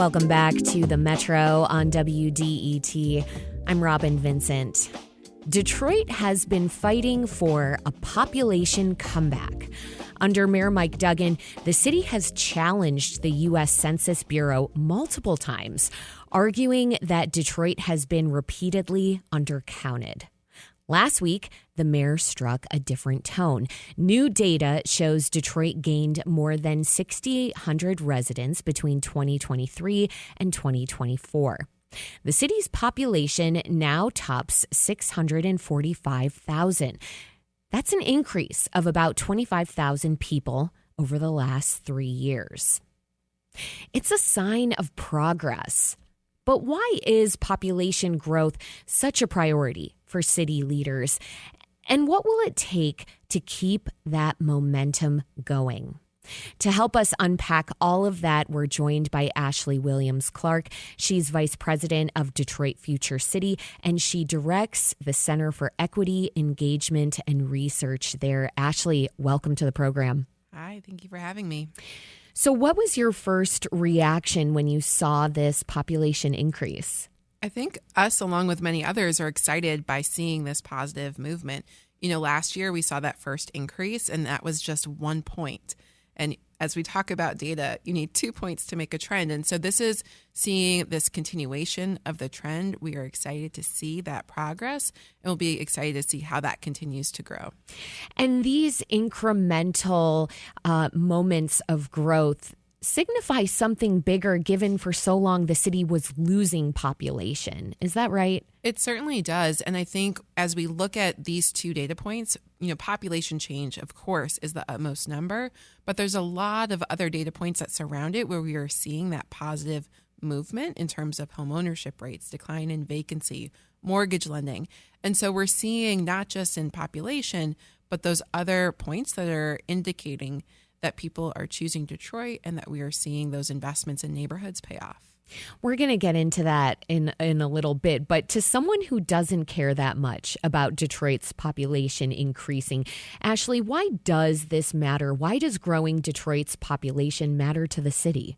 Welcome back to the Metro on WDET. I'm Robin Vincent. Detroit has been fighting for a population comeback. Under Mayor Mike Duggan, the city has challenged the U.S. Census Bureau multiple times, arguing that Detroit has been repeatedly undercounted. Last week, the mayor struck a different tone. New data shows Detroit gained more than 6,800 residents between 2023 and 2024. The city's population now tops 645,000. That's an increase of about 25,000 people over the last 3 years. It's a sign of progress. But why is population growth such a priority for city leaders? And what will it take to keep that momentum going? To help us unpack all of that, we're joined by Ashley Williams-Clark. She's Vice President of Detroit Future City, and she directs the Center for Equity, Engagement, and Research there. Ashley, welcome to the program. Hi, thank you for having me. So what was your first reaction when you saw this population increase? I think us, along with many others, are excited by seeing this positive movement. You know, last year we saw that first increase, and that was just 1 point. And as we talk about data, you need 2 points to make a trend. And so this is seeing this continuation of the trend. We are excited to see that progress, and we'll be excited to see how that continues to grow. And these incremental moments of growth signify something bigger, given for so long the city was losing population. Is that right? It certainly does. And I think as we look at these 2 data points, you know, population change, of course, is the utmost number, but there's a lot of other data points that surround it where we are seeing that positive movement in terms of home ownership rates, decline in vacancy, mortgage lending. And so we're seeing not just in population, but those other points that are indicating that people are choosing Detroit and that we are seeing those investments in neighborhoods pay off. We're going to get into that in a little bit, but to someone who doesn't care that much about Detroit's population increasing, Ashley, why does this matter? Why does growing Detroit's population matter to the city?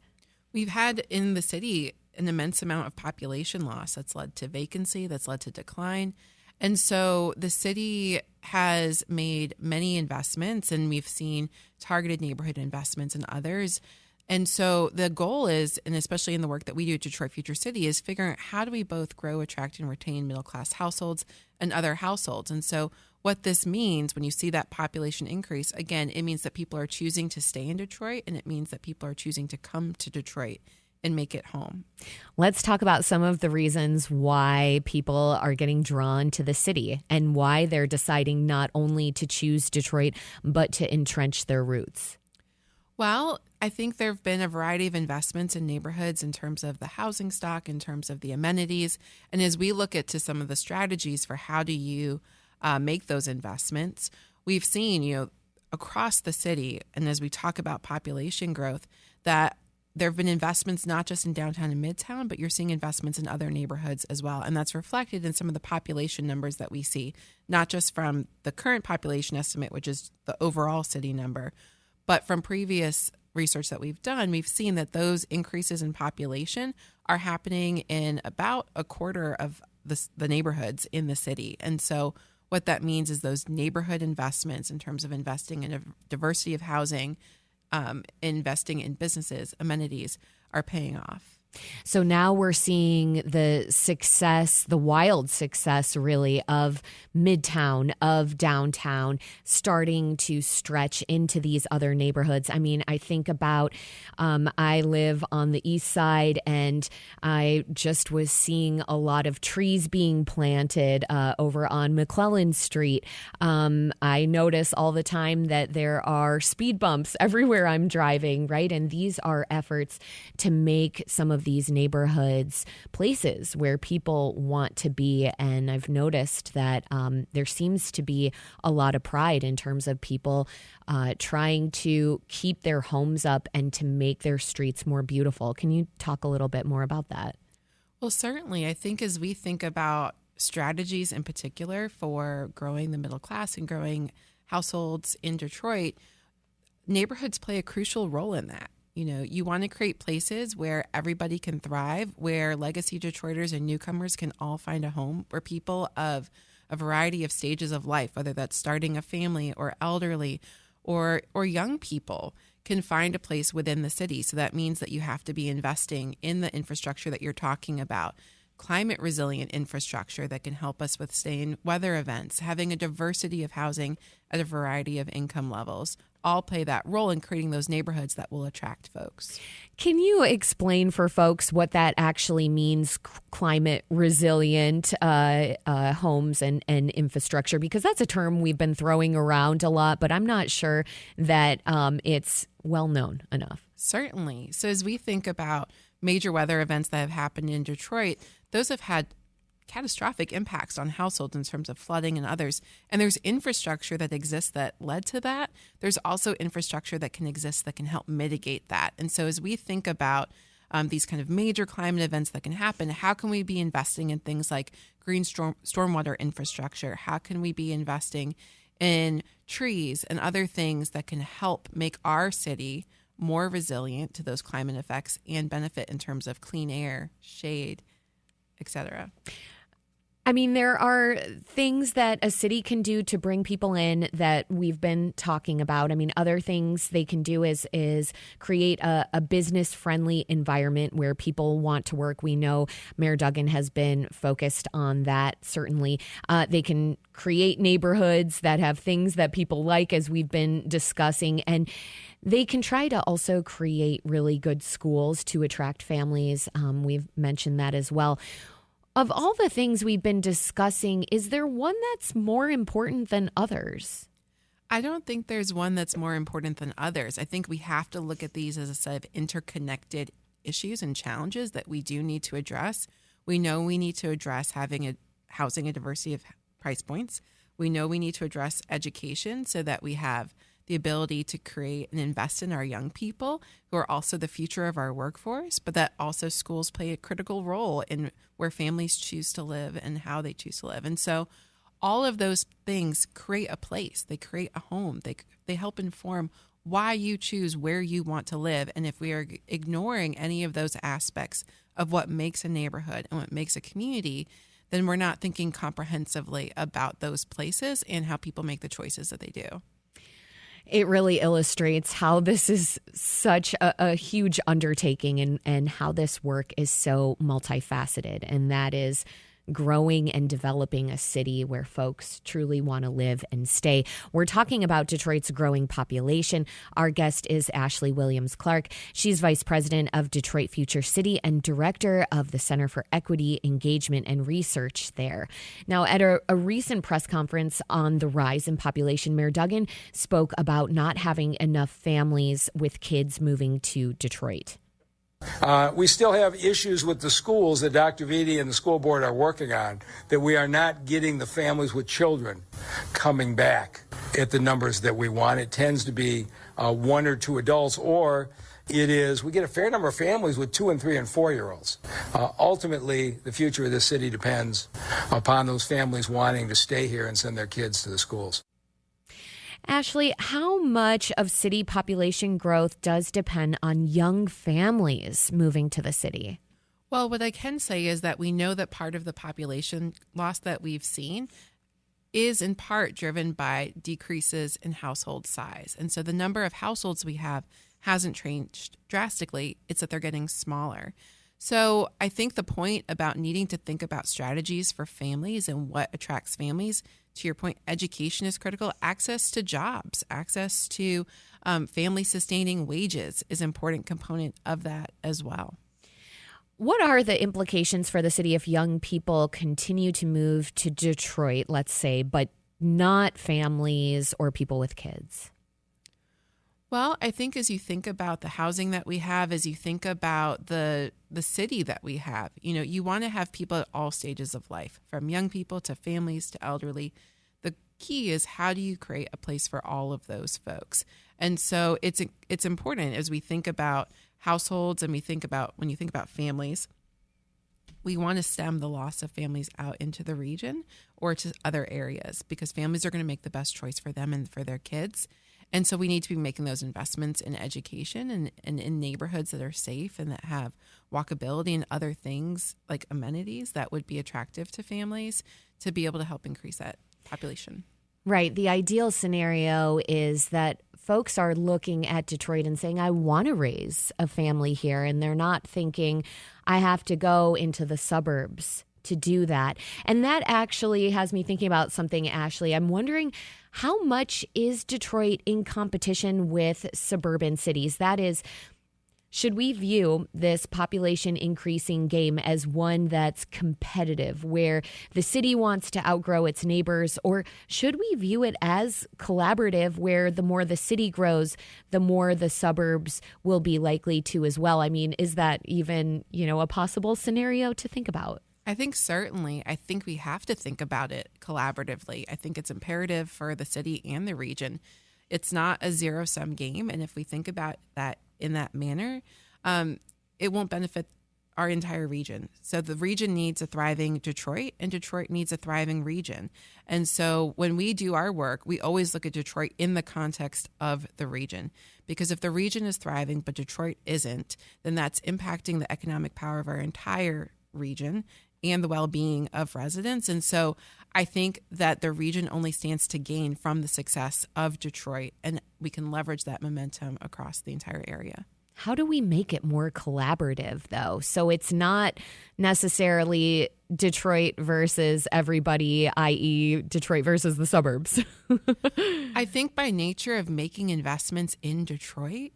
We've had in the city an immense amount of population loss that's led to vacancy, that's led to decline. And so the city has made many investments, and we've seen targeted neighborhood investments and others. And so the goal is, and especially in the work that we do at Detroit Future City, is figuring out how do we both grow, attract, and retain middle-class households and other households. And so what this means when you see that population increase, again, it means that people are choosing to stay in Detroit, and it means that people are choosing to come to Detroit and make it home. Let's talk about some of the reasons why people are getting drawn to the city and why they're deciding not only to choose Detroit, but to entrench their roots. Well, I think there have been a variety of investments in neighborhoods in terms of the housing stock, in terms of the amenities. And as we look at to some of the strategies for how do you make those investments, we've seen, you know, across the city, and as we talk about population growth, that there have been investments not just in downtown and midtown, but you're seeing investments in other neighborhoods as well. And that's reflected in some of the population numbers that we see, not just from the current population estimate, which is the overall city number, but from previous research that we've done, we've seen that those increases in population are happening in about a quarter of the neighborhoods in the city. And so what that means is those neighborhood investments in terms of investing in a diversity of housing, investing in businesses, amenities are paying off. So now we're seeing the success, the wild success really of Midtown, of downtown, starting to stretch into these other neighborhoods. I mean, I think about, I live on the east side, and I just was seeing a lot of trees being planted over on McClellan Street. I notice all the time that there are speed bumps everywhere I'm driving, right? And these are efforts to make some of these neighborhoods places where people want to be. And I've noticed that there seems to be a lot of pride in terms of people trying to keep their homes up and to make their streets more beautiful. Can you talk a little bit more about that? Well, certainly. I think as we think about strategies in particular for growing the middle class and growing households in Detroit, neighborhoods play a crucial role in that. You want to create places where everybody can thrive, where legacy Detroiters and newcomers can all find a home, where people of a variety of stages of life, whether that's starting a family or elderly or young people, can find a place within the city. So that means that you have to be investing in the infrastructure that you're talking about, climate resilient infrastructure that can help us withstand weather events, having a diversity of housing at a variety of income levels, all play that role in creating those neighborhoods that will attract folks. Can you explain for folks what that actually means, climate resilient homes and infrastructure? Because that's a term we've been throwing around a lot, but I'm not sure that it's well known enough. Certainly. So as we think about major weather events that have happened in Detroit, those have had catastrophic impacts on households in terms of flooding and others. And there's infrastructure that exists that led to that. There's also infrastructure that can exist that can help mitigate that. And so as we think about these kind of major climate events that can happen, how can we be investing in things like green stormwater infrastructure? How can we be investing in trees and other things that can help make our city more resilient to those climate effects and benefit in terms of clean air, shade, etc.? I mean, there are things that a city can do to bring people in that we've been talking about. I mean, other things they can do is create a business-friendly environment where people want to work. We know Mayor Duggan has been focused on that, certainly. They can create neighborhoods that have things that people like, as we've been discussing, and they can try to also create really good schools to attract families. We've mentioned that as well. Of all the things we've been discussing, is there one that's more important than others? I don't think there's one that's more important than others. I think we have to look at these as a set of interconnected issues and challenges that we do need to address. We know we need to address housing a diversity of price points. We know we need to address education so that we have the ability to create and invest in our young people who are also the future of our workforce, but that also schools play a critical role in where families choose to live and how they choose to live. And so all of those things create a place, they create a home, they help inform why you choose where you want to live. And if we are ignoring any of those aspects of what makes a neighborhood and what makes a community, then we're not thinking comprehensively about those places and how people make the choices that they do. It really illustrates how this is such a huge undertaking and how this work is so multifaceted. And that is growing and developing a city where folks truly want to live and stay. We're talking about Detroit's growing population. Our guest is Ashley Williams-Clark. She's Vice President of Detroit Future City and Director of the Center for Equity, Engagement, and Research there. Now, at a recent press conference on the rise in population, Mayor Duggan spoke about not having enough families with kids moving to Detroit. We still have issues with the schools that Dr. Vitti and the school board are working on, that we are not getting the families with children coming back at the numbers that we want. It tends to be 1 or 2 adults, or we get a fair number of families with 2 and 3 and 4-year-olds. Ultimately, the future of this city depends upon those families wanting to stay here and send their kids to the schools. Ashley, how much of city population growth does depend on young families moving to the city? Well, what I can say is that we know that part of the population loss that we've seen is in part driven by decreases in household size. And so the number of households we have hasn't changed drastically. It's that they're getting smaller. So I think the point about needing to think about strategies for families and what attracts families, to your point, education is critical. Access to jobs, access to family-sustaining wages is an important component of that as well. What are the implications for the city if young people continue to move to Detroit, let's say, but not families or people with kids? Well, I think as you think about the housing that we have, as you think about the city that we have, you want to have people at all stages of life, from young people to families to elderly. The key is, how do you create a place for all of those folks? And so it's important as we think about households and when you think about families, we want to stem the loss of families out into the region or to other areas, because families are going to make the best choice for them and for their kids. And so we need to be making those investments in education and in neighborhoods that are safe and that have walkability and other things like amenities that would be attractive to families to be able to help increase that population. Right. The ideal scenario is that folks are looking at Detroit and saying, I want to raise a family here. And they're not thinking, I have to go into the suburbs to do that. And that actually has me thinking about something, Ashley. I'm wondering, how much is Detroit in competition with suburban cities? That is, should we view this population increasing game as one that's competitive, where the city wants to outgrow its neighbors, or should we view it as collaborative, where the more the city grows, the more the suburbs will be likely to as well? I mean, is that even, a possible scenario to think about? I think certainly. I think we have to think about it collaboratively. I think it's imperative for the city and the region. It's not a zero-sum game. And if we think about that in that manner, it won't benefit our entire region. So the region needs a thriving Detroit, and Detroit needs a thriving region. And so when we do our work, we always look at Detroit in the context of the region. Because if the region is thriving, but Detroit isn't, then that's impacting the economic power of our entire region and the well-being of residents. And so I think that the region only stands to gain from the success of Detroit, and we can leverage that momentum across the entire area. How do we make it more collaborative, though? So it's not necessarily Detroit versus everybody, i.e. Detroit versus the suburbs. I think by nature of making investments in Detroit,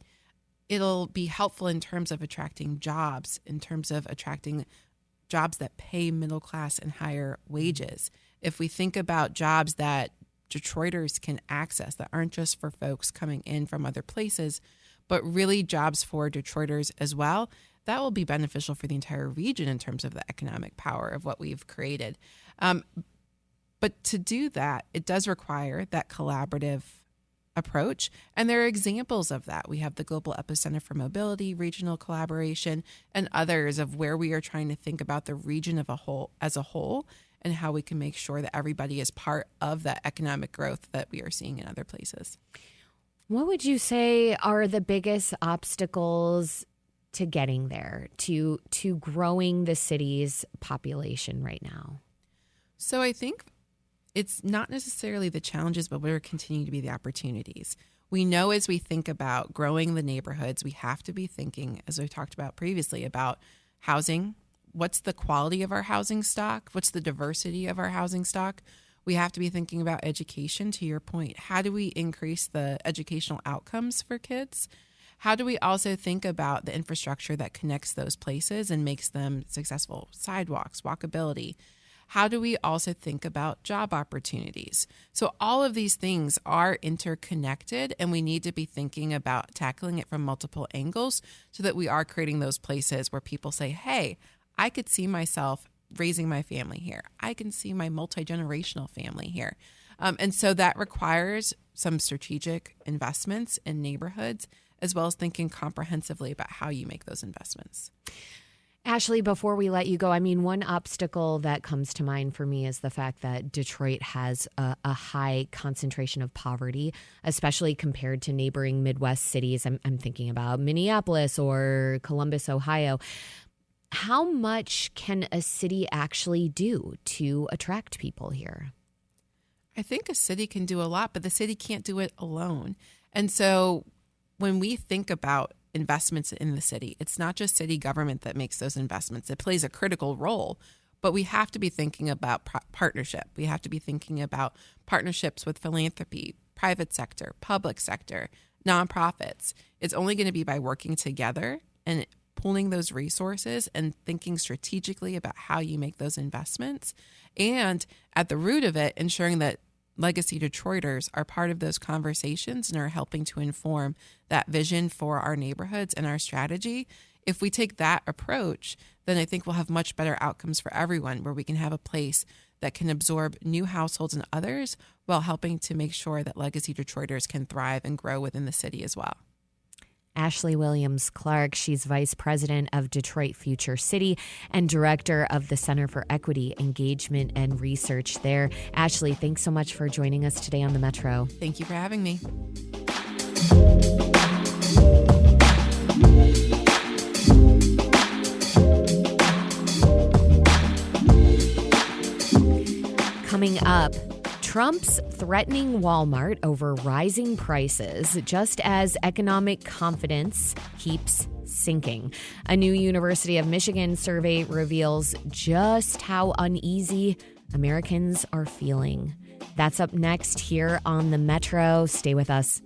it'll be helpful in terms of attracting jobs, in terms of attracting jobs that pay middle class and higher wages. If we think about jobs that Detroiters can access that aren't just for folks coming in from other places, but really jobs for Detroiters as well, that will be beneficial for the entire region in terms of the economic power of what we've created. But to do that, it does require that collaborative approach. And there are examples of that. We have the Global Epicenter for Mobility, regional collaboration, and others of where we are trying to think about the region as a whole and how we can make sure that everybody is part of that economic growth that we are seeing in other places. What would you say are the biggest obstacles to getting there, to growing the city's population right now? So I think it's not necessarily the challenges, but what are continuing to be the opportunities. We know as we think about growing the neighborhoods, we have to be thinking, as we talked about previously, about housing. What's the quality of our housing stock? What's the diversity of our housing stock? We have to be thinking about education, to your point. How do we increase the educational outcomes for kids? How do we also think about the infrastructure that connects those places and makes them successful? Sidewalks, walkability. How do we also think about job opportunities? So all of these things are interconnected, and we need to be thinking about tackling it from multiple angles so that we are creating those places where people say, hey, I could see myself raising my family here. I can see my multi-generational family here. And so that requires some strategic investments in neighborhoods, as well as thinking comprehensively about how you make those investments. Ashley, before we let you go, I mean, one obstacle that comes to mind for me is the fact that Detroit has a high concentration of poverty, especially compared to neighboring Midwest cities. I'm thinking about Minneapolis or Columbus, Ohio. How much can a city actually do to attract people here? I think a city can do a lot, but the city can't do it alone. And so when we think about investments in the city, it's not just city government that makes those investments. It plays a critical role, but we have to be thinking about partnership. We have to be thinking about partnerships with philanthropy, private sector, public sector, nonprofits. It's only going to be by working together and pooling those resources and thinking strategically about how you make those investments. And at the root of it, ensuring that legacy Detroiters are part of those conversations and are helping to inform that vision for our neighborhoods and our strategy. If we take that approach, then I think we'll have much better outcomes for everyone, where we can have a place that can absorb new households and others while helping to make sure that legacy Detroiters can thrive and grow within the city as well. Ashley Williams-Clark, she's Vice President of Detroit Future City and Director of the Center for Equity, Engagement, and Research there. Ashley, thanks so much for joining us today on the Metro. Thank you for having me. Coming up, Trump's threatening Walmart over rising prices just as economic confidence keeps sinking. A new University of Michigan survey reveals just how uneasy Americans are feeling. That's up next here on the Metro. Stay with us.